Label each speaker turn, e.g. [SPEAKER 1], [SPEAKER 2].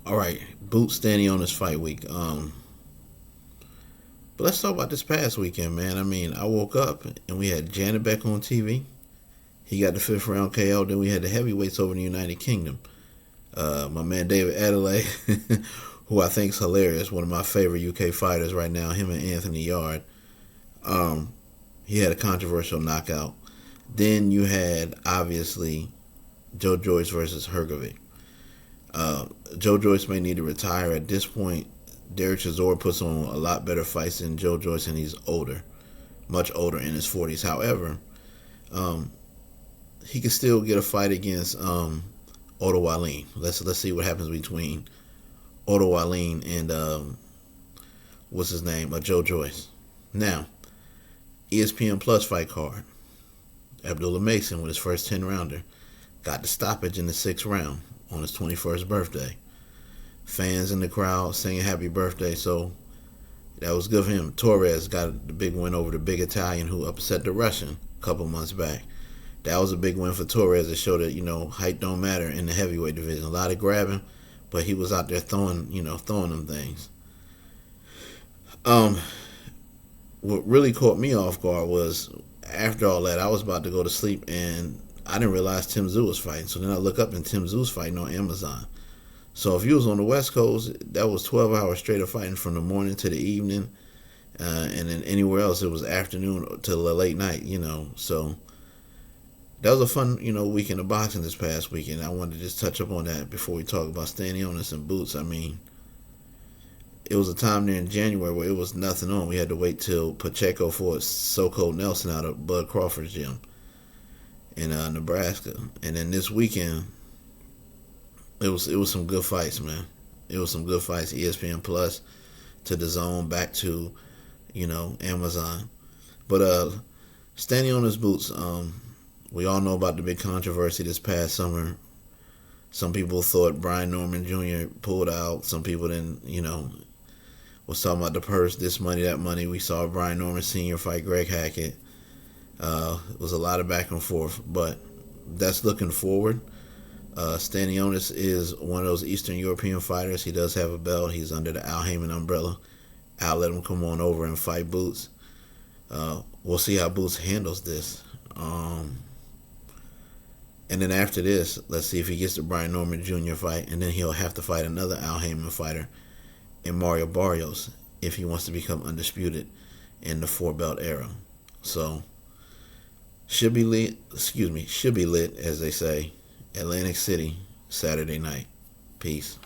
[SPEAKER 1] All right, boot Stanionis fight week. But let's talk about this past weekend, man. I mean, I woke up and we had Janet Beck on TV. He got the fifth round KO. Then we had the heavyweights over in the United Kingdom. My man David Adelaide, who I think is hilarious, one of my favorite UK fighters right now. Him and Anthony Yard. Um, he had a controversial knockout. Then you had obviously Joe Joyce versus Hergovic. Joe Joyce may need to retire at this point. Derek Chisora puts on a lot better fights than Joe Joyce, and he's older, much older, in his 40s. However, um, he can still get a fight against Otto Wallin. Let's see what happens between Otto Wallin and what's his name, Joe Joyce. Now, ESPN Plus fight card. Abdullah Mason with his first 10 rounder got the stoppage in the sixth round on his 21st birthday. Fans in the crowd singing happy birthday, so that was good for him. Torres got the big win over the big Italian who upset the Russian a couple months back. That was a big win for Torres to show that, height don't matter in the heavyweight division. A lot of grabbing, but he was out there throwing them things. Um, what really caught me off guard was after all that, I was about to go to sleep and I didn't realize Tim Tszyu was fighting. So then I look up and Tim Tszyu was fighting on Amazon. So if you was on the West Coast, that was 12 hours straight of fighting from the morning to the evening. And then anywhere else, it was afternoon to the late night, So that was a fun, weekend of boxing this past weekend. I wanted to just touch up on that before we talk about Stanionis and Boots. I mean, it was a time there in January where it was nothing on. We had to wait till Pacheco fought So-Called Nelson out of Bud Crawford's gym in Nebraska. And then this weekend, it was some good fights, man. It was some good fights. ESPN Plus to the Zone, back to, Amazon. But Stanionis Boots, we all know about the big controversy this past summer. Some people thought Brian Norman Jr. pulled out. Some people didn't, was talking about the purse, this money, that money. We saw Brian Norman Sr. fight Greg Hackett. It was a lot of back and forth, but that's looking forward. Stanionis is one of those Eastern European fighters. He does have a belt. He's under the Al Heyman umbrella. Al let him come on over and fight Boots. We'll see how Boots handles this. And then after this, let's see if he gets the Brian Norman Jr. fight, and then he'll have to fight another Al Heyman fighter in Mario Barrios if he wants to become undisputed in the four belt era. So should be lit, as they say. Atlantic City, Saturday night. Peace.